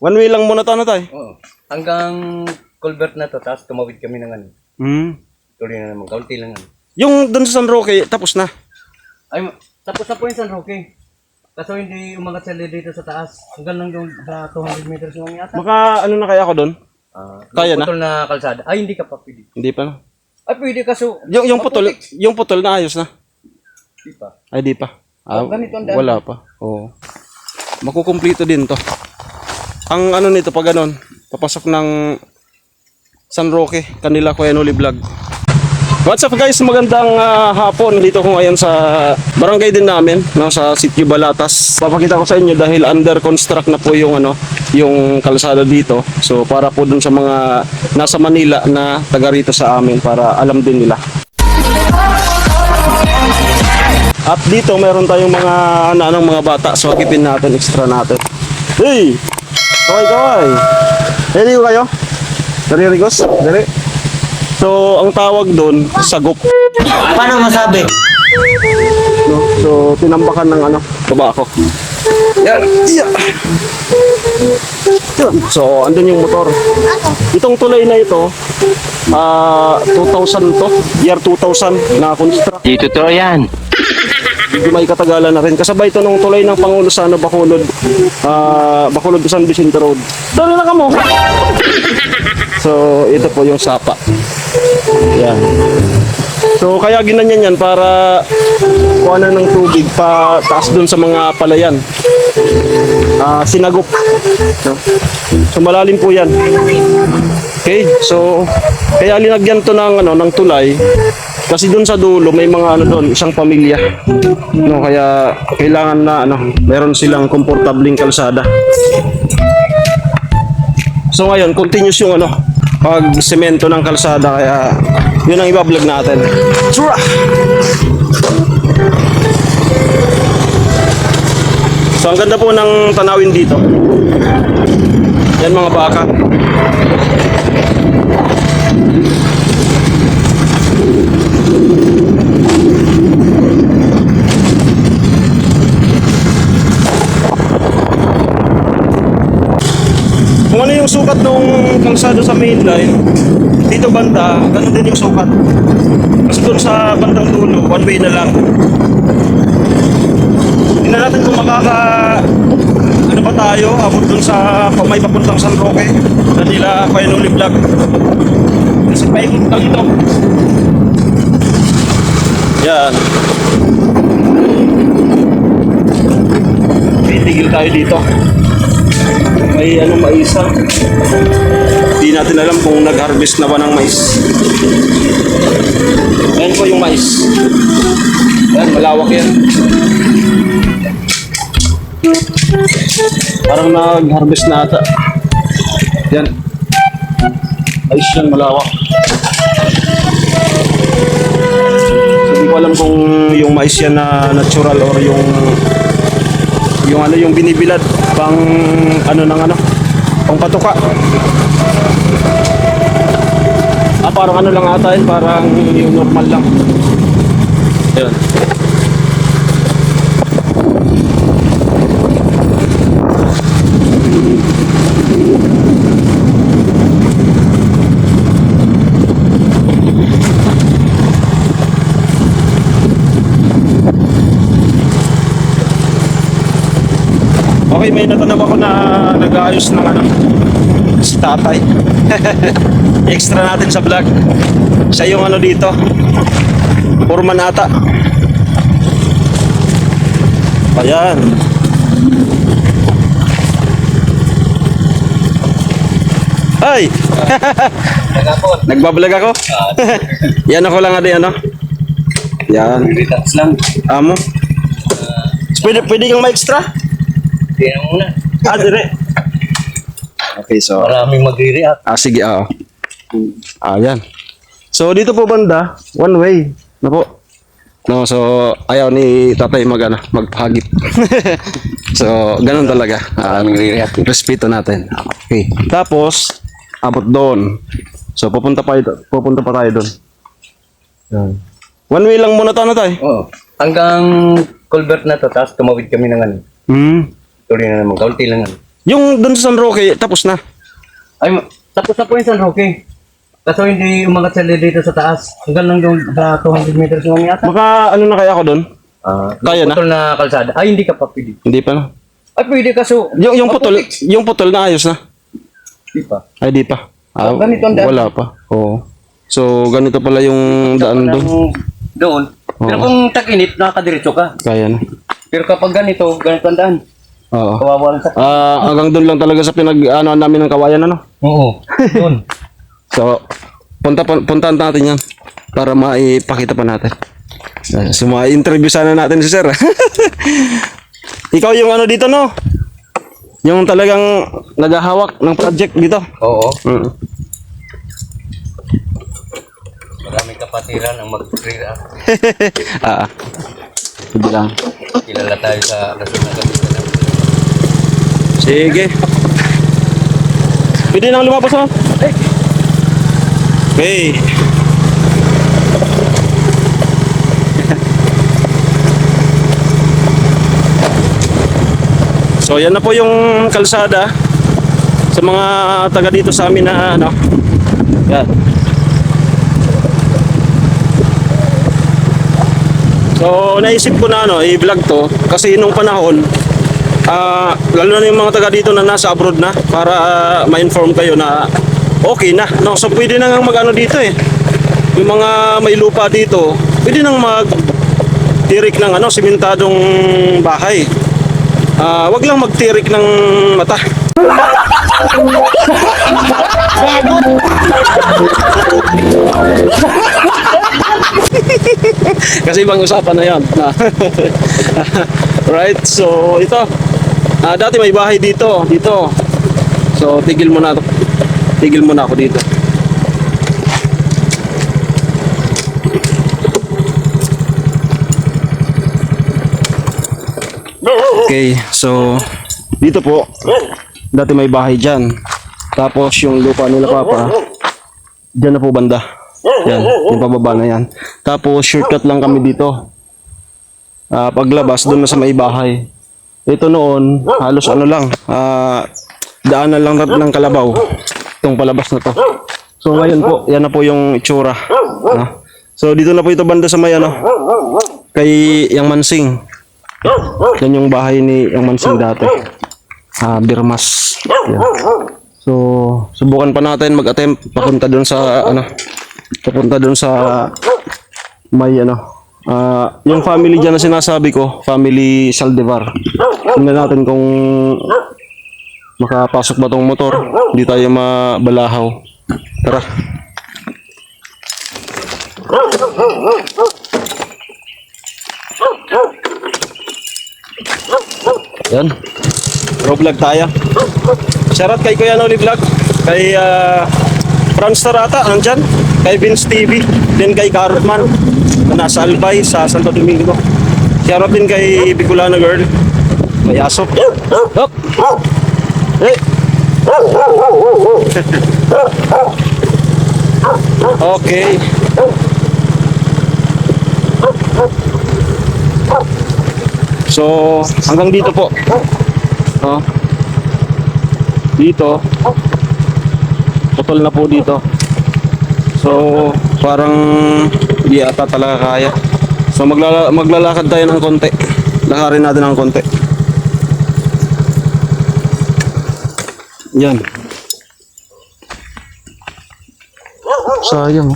One way lang muna to, ano tayo? Oo. Hanggang culvert na to, tapos tumawid kami ng ano. Tuloy na naman, kaunti lang ano. Yung doon sa San Roque, tapos na. Ay, tapos na po yung San Roque. Kaso hindi umangat sila dito sa taas. Hanggang lang doon sa 200 meters lang yata. Maka ano na kaya ako doon? Kaya na? Putol na kalsada. Ay, hindi ka pa pwede. Hindi pa na. Ay, pwede kaso... Yung putol na ayos na. Di pa. Ay, di pa. Ganito ang daan. Wala pa. Oo. Makukumplito din to. Ang ano nito pag ganon, papasok ng San Roque, kanila Kuya Noli Vlog. What's up guys, magandang hapon. Dito ko ngayon sa barangay din namin, no, sa Sitio Balatas. Papakita ko sa inyo dahil under construct na po yung yung kalsada dito. So para po dun sa mga nasa Manila na taga rito sa amin para alam din nila. At dito mayroon tayong mga anong mga bata. So akipin natin, extra natin. Hey! Kaway! Ready kayo? Dari Rigos? Dari? So, ang tawag doon, sagop. Paano masabi? No? So, tinambakan ng tabako. Yan. Yeah. So, andun yung motor. Itong tulay na ito, 2000 to, year 2000 na construct. Dito to yan. May katagalan na rin. Kasabay ito nung tulay ng Pangulo sa Bacolod. Bacolod San Vicente Road. Dali na ka mo. So, ito po yung sapa. Yan. So, kaya ginanyan yan para kuhanan ng tubig pa taas dun sa mga palayan. Sinagop. No? So, malalim po yan. Okay, so kaya linagyan to ng tulay kasi doon sa dulo may mga doon, isang pamilya. No, kaya kailangan na meron silang komportabling kalsada. So ngayon, continuous yung pag semento ng kalsada, kaya yun ang iba-vlog natin. Sura! So ang ganda po ng tanawin dito. Yan mga baka. Kung ano yung sukat ng kalsada sa main line, dito banda, ganun din yung sukat. Kasi doon sa bandang dulo, one way na lang. Tingnan natin kung ba tayo, abot doon sa may papuntang San Roque, na nila Kuya Noli Vlog. Kasi paikot lang ito. Yan. Titigil tayo dito. May maisa. Hindi natin alam kung nag-harvest na ba ng mais. Ayan po yung mais. Ayan, malawak yan. Parang nag-harvest na ata. Yan. Mais yan, malawak. So, hindi ko alam kung yung mais yan na natural or yung binibilad pang pang patuka. Parang lang ata yun, parang yung normal lang. Ayan. Okay, may natanong ako na nag-aayos ng si tatay. Extra natin sa vlog. Siya yung dito. Foreman ata. Ayan. Ay! Nagbablog ako? Yan ako lang Yan. Relax lang. Amo. Pwede kang ma-extra? Hindi na muna. Dire. Okay, so Maraming magre-react. sige, yan. So dito po banda, one way. Na po. No, so ayaw ni tatay magpahagip. So ganun talaga. Respeto natin. Okay. Tapos abot doon. So pupunta pa tayo doon. Yan. One way lang muna to tayo. Oo. Hanggang culvert na to, tapos tumawid kami ng Hmm. tuloy na naman, kaunti lang Yung doon sa San Roque, tapos na. Ay, tapos na po yung San Roque. Kaso hindi umangat sila dito sa taas. Hanggang lang doon sa 200 meters lang yata. Maka ano na kaya ako doon? Kaya na? Putol na kalsada. Ay, hindi ka pa pwede. Hindi pa na. Ay, pwede kaso. Yung putol na ayos na. Hindi pa. Ay, di pa. Ah, Ganito ang daan. wala pa. Oo. So, ganito pala yung daan doon. Doon. Pero kung tag-init, nakakadiretso ka. Kaya na. Pero kapag ganito ang daan. Oo. Kawawa lang sa... Hanggang doon lang talaga sa ano namin ng kawayan, ano? Oo. Doon. So, puntahan natin yan para maipakita pa natin. So, ma-interview sana natin si Sir. Ikaw yung ano dito, no? Yung talagang naghahawak ng project dito. Oo. Mm. Maraming kapatiran ang mag-clear up. Sige lang. Kilala tayo sa Rason ng Kapitan. Sige. Pwede nang lumabas, no? Okay. So yan na po yung kalsada sa mga taga dito sa amin na ano. Yan. So naisip ko na ano, i-vlog to kasi nung panahon lalo na yung mga taga dito na nasa abroad na para ma-inform kayo na okay na, no? So pwede na nga mag-ano dito eh. Yung mga may lupa dito, pwede nang mag-tirik ng ano, simentadong bahay. Wag lang magtirik ng mata. Kasi ibang usapan na 'yon. Right, so ito. Dati may bahay dito. So tigil muna ako dito. Okay, so dito po dati may bahay dyan. Tapos yung lupa nila Papa dyan na po banda. Yan, yung pababa na yan. Tapos shortcut lang kami dito. Paglabas doon na sa may bahay. Ito noon halos ano lang, daanan lang ng kalabaw itong palabas na to. So ngayon po, yan na po yung itsura. So dito na po ito banda sa may ano, kay Yang Mansing. Yan yung bahay ni Yang Mansing dati. Birmas. Yan. So subukan pa natin mag-attempt papunta doon sa ano, may ano, yung family dyan na sinasabi ko, family Saldivar. Tingnan natin kung makapasok ba tong motor. Hindi tayo mabalahaw. Tara. Yan. Pro vlog tayo. Shoutout kay Kuya Noli Vlog. Kay Franz Tarata, andyan. Kay Vince TV. Then kay Cartman. Nasa Albay sa Santo Domingo. Shoutout din kay Bicolana Girl. May aso. Hop! Hey! Okay. So, hanggang dito po. Dito. Putol na po dito. So, parang di ata talaga kaya. So, maglalakad tayo ng konti. Lakarin natin ng konti. Yan. Sayang.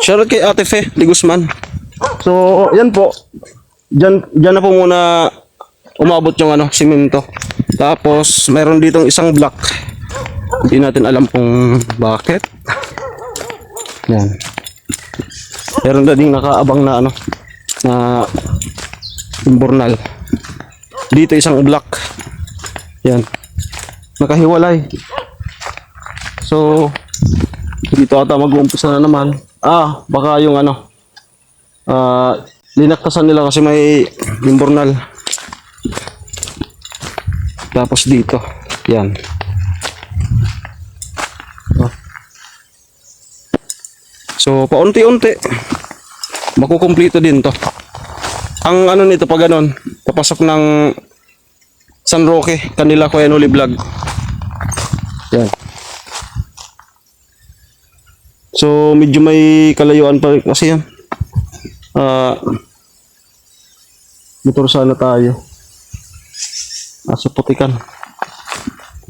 Shoutout kay Ate Fe de Guzman. So, yan po. Diyan na po muna umabot yung ano, simento. Tapos, mayroon ditong isang block. Hindi natin alam kung bakit. Yan. Meron na ding nakaabang na ano, na imbornal. Dito isang block. Yan. Nakahiwalay. So, dito ata mag-uumpisa na naman. Baka yung ano, linaktasan nila kasi may imbornal. Tapos dito, yan. So, paunti-unti makukumpleto din to. Ang ano nito pag ganon, papasok ng San Roque, kanila Kuya Noli Vlog. Yan. So medyo may kalayuan pa rin kasi yan. Motor sana tayo. Sa Putikan.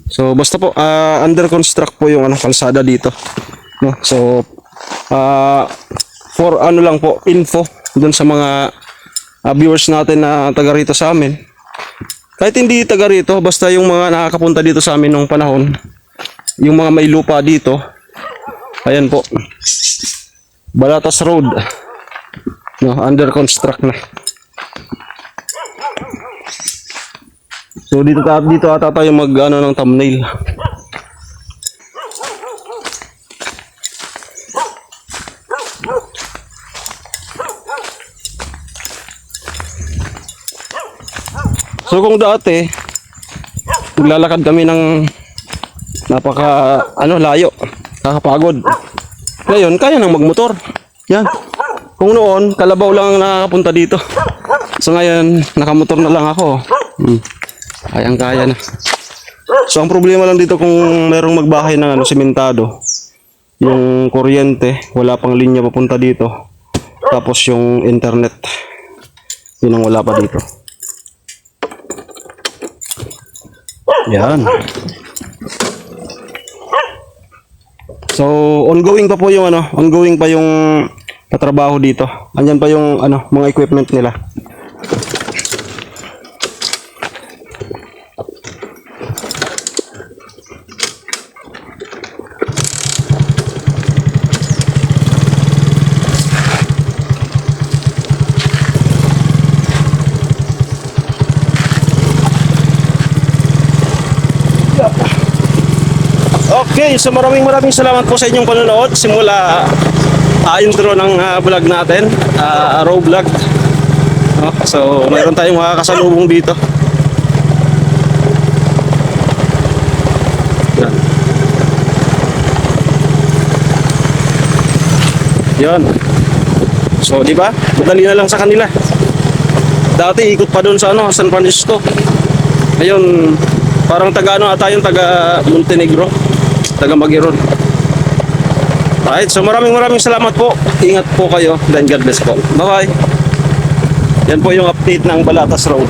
So basta po under construct po yung kalsada dito. No? So for ano lang po info dun sa mga viewers natin na taga rito sa amin. Kahit hindi taga rito, basta yung mga nakakapunta dito sa amin nung panahon, yung mga may lupa dito. Ayan po. Balatas Road. No, under construct na. So dito ata tayo mag ng thumbnail. So kung dati maglalakad kami ng napaka layo, nakakapagod. Ngayon kaya nang magmotor. Yan. Kung noon kalabaw lang ang nakakapunta dito. So ngayon nakamotor na lang ako. Kayang-kaya na. So ang problema lang dito kung merong magbahay ng sementado, yung kuryente, wala pang linya papunta dito. Tapos yung internet, yun ang wala pa dito. Yan. So ongoing pa po yung ongoing pa yung patrabaho dito. Andyan pa yung mga equipment nila. Okay, so maraming salamat po sa inyong panonood simula intro ng vlog natin, raw vlog. So mayroon tayong mga kasalubong dito. Yan. So di ba? Madali na lang sa kanila. Dati ikot pa doon sa San Francisco. Ayun, parang taga tayo taga Montenegro, taga Magiron. Alright, so maraming salamat po. Ingat po kayo, then God bless po. Bye bye. Yan po yung update ng Balatas Road.